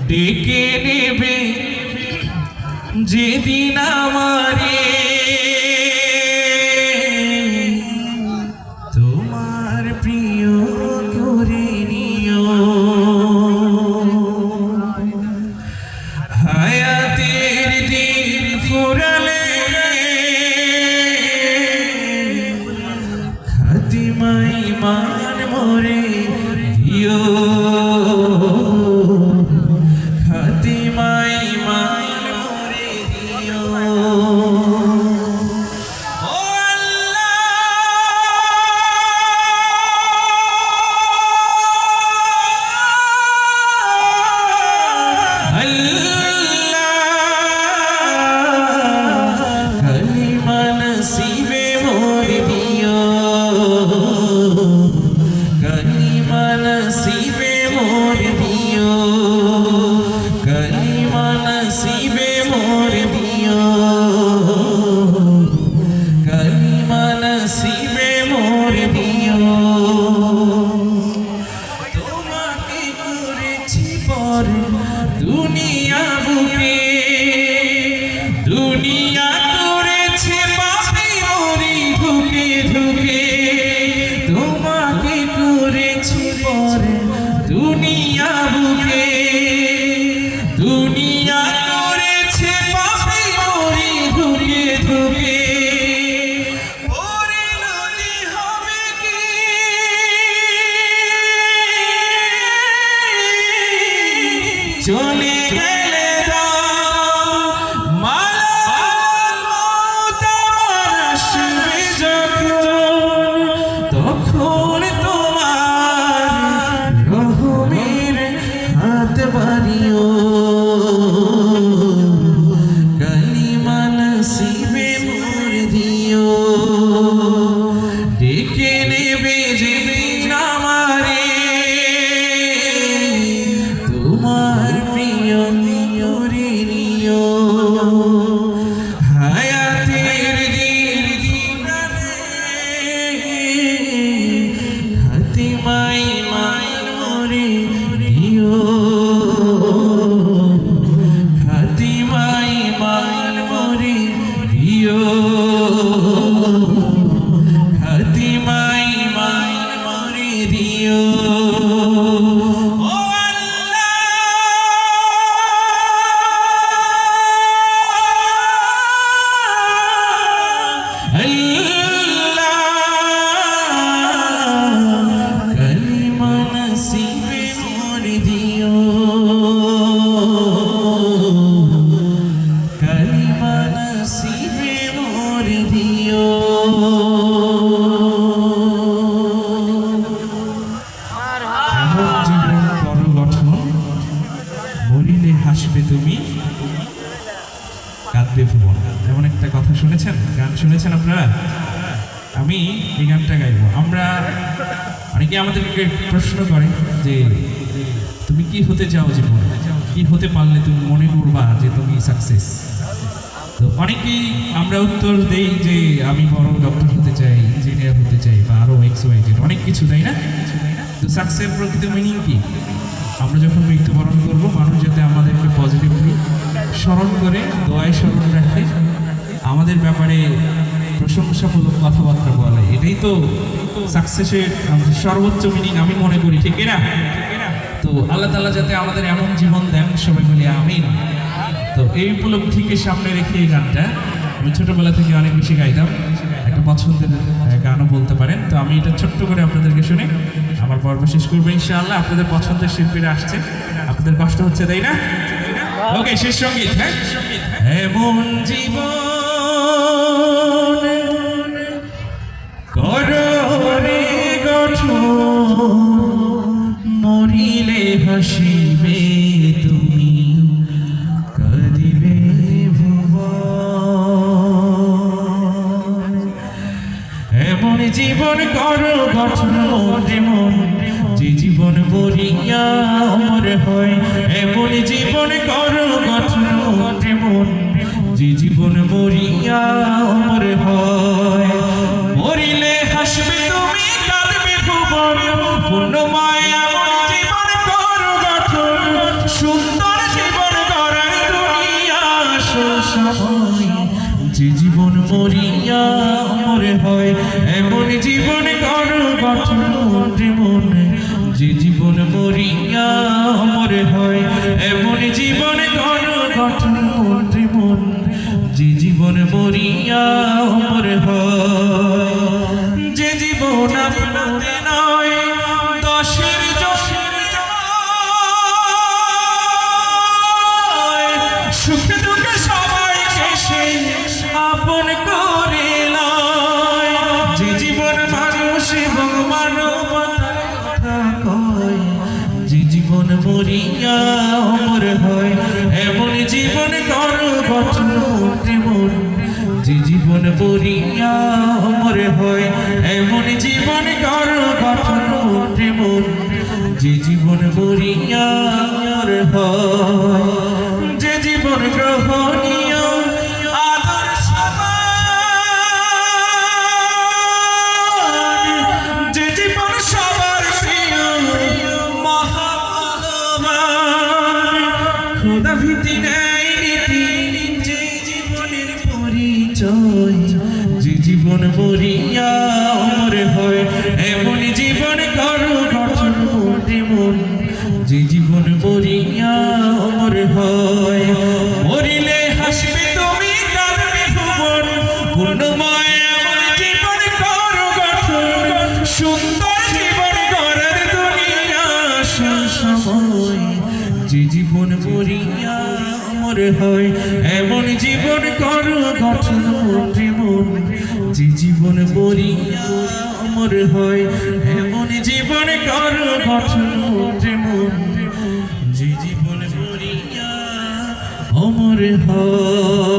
ডেকে নেবে যেদিন আমারে তোমার প্রিয় করে নিও। হায়াতের দিন ফুরালে খাতিমা ঈমান মোরে দিও। খাতিমা ঈমান মোরে দিও। ও আল্লাহ কালিমা নসিবে মোরে দিও। কালিমা নসিবে মোরে দিও। কালিমা নসিবে মোরে দিও। কালিমা নসিবে মোরে দিও। তোমাকে করেছি পর দুনিয়া বুকে, দুনিয়া করেছে পাপে মরি ঢুকে ঢুকে। তোমাকে করেছি পর দুনিয়া বুকে, দুনিয়া করেছে পাপে মরি ঢুকে ঢুকে। পরিণতি হবে কি চলে গেলে তখন তোমার রহমের হাত বাড়িও। কালিমা নসিবে মোরে দিও। ডেকে নেবে যেদিন আমারে তোমার প্রিয় করে নিও। হায়াতের দিন খাতিমা ঈমান মোরে দিও। খাতিমা ঈমান মোরে দিও। খাতিমা ঈমান মোরে দিও। ও আল্লাহ আল্লাহ কালিমা নসিবে মোরে দিও। কালিমা নসিবে মোরে দিও। এমন জীবন করো গঠন মরিলে হাসবে তুমি কাঁদবে ভুবন। এমন একটা কথা শুনেছেন, গান শুনেছেন আপনারা? আমি এই গানটা গাইবো। আমরা অনেকে আমাদেরকে প্রশ্ন করে যে তুমি কি হতে চাও জীবনে, কি হতে পারলে তুমি মনে করবা যে তুমি সাকসেস। তো অনেকেই আমরা উত্তর দেই যে আমি বড় ডক্টর হতে চাই, ইঞ্জিনিয়ার হতে চাই, বা আরো XY Z অনেক কিছু, তাই না? তো সাকসেস প্রকৃত মিনিং কি? আমরা যখন মৃত্যুবরণ করবো মানুষ যাতে আমাদেরকে পজিটিভলি স্মরণ করে, দোয়ায় স্মরণ রাখে, আমাদের ব্যাপারে প্রশংসামূলক কথাবার্তা বলে, এটাই তো সাকসেসের সর্বোচ্চ মিনিং আমি মনে করি, ঠিক না? তো আল্লাহ তাআলা যাতে আমাদের এমন জীবন দেন, সবাই বলি আমিন। তো এই উপলব্ধিকে সামনে রেখে এই গানটা আমি ছোটবেলা থেকে অনেক বেশি গাইতাম। একটা পছন্দের গানও বলতে পারেন। তো আমি এটা ছোট্ট করে আপনাদেরকে শুনে আমার পর্ব শেষ করবো ইনশাআল্লাহ। আপনাদের পছন্দের শিল্পীরা আসছে, আপনাদের কষ্ট হচ্ছে, তাই না? ওকে, শেষ সঙ্গীত। হ্যাঁ, এমন জীবন করো রে গঠন মরিলে হাসিবে তুমি কাঁদিবে ভুবন। এমন জীবন করো গঠন যেমন যে জীবন মরিয়া অমর হয়। এমন জীবন করো গঠন যেমন যে জীবন মরিয়া অমর হয়। মরিলে হাসবে তুমি কাঁদবে ভুবন পূর্ণময় এমন জীবন করো গঠন সুন্দর মরিয়া অমর হয় এমন জীবন গণ গঠন মন যে জীবন মরিয়া অমর হয় যে জীবন আপনাতে নয় দশের যশের সুখে দুঃখে সবাইকে সে আপন করে লয় যে জীবন মানুষ এবং মানবতার কথা কয় যে জীবন মরিয়া অমর হয় এমন জীবন কর গঠন মন যে জীবন মরিয়া অমর হয় এমন জীবন কর গঠন মন যে জীবন মরিয়া অমর হয় যে জীবন গ্রহণীয় আদর্শ যে জীবন সবার প্রিয় মহান খোদা ভীতি নেই নীতি যে জীবনের পরিচয় যে জীবন মরিয়া অমর হয় এমন জীবন করো গঠন মন যে জীবন মরিয়া অমর হয় মরিলে হাসবে তুমি কাঁদবে ভুবন পূর্ণময় এমন জীবন করো গঠন সুন্দর জীবন গড়ার দুনিয়া সময় যে জীবন মরিয়া অমর হয় এমন জীবন করো গঠন মন যে জীবন মরিয়া অমর হয় এমন জীবন করো গঠন মন যে জীবন মরিয়া অমর হয়।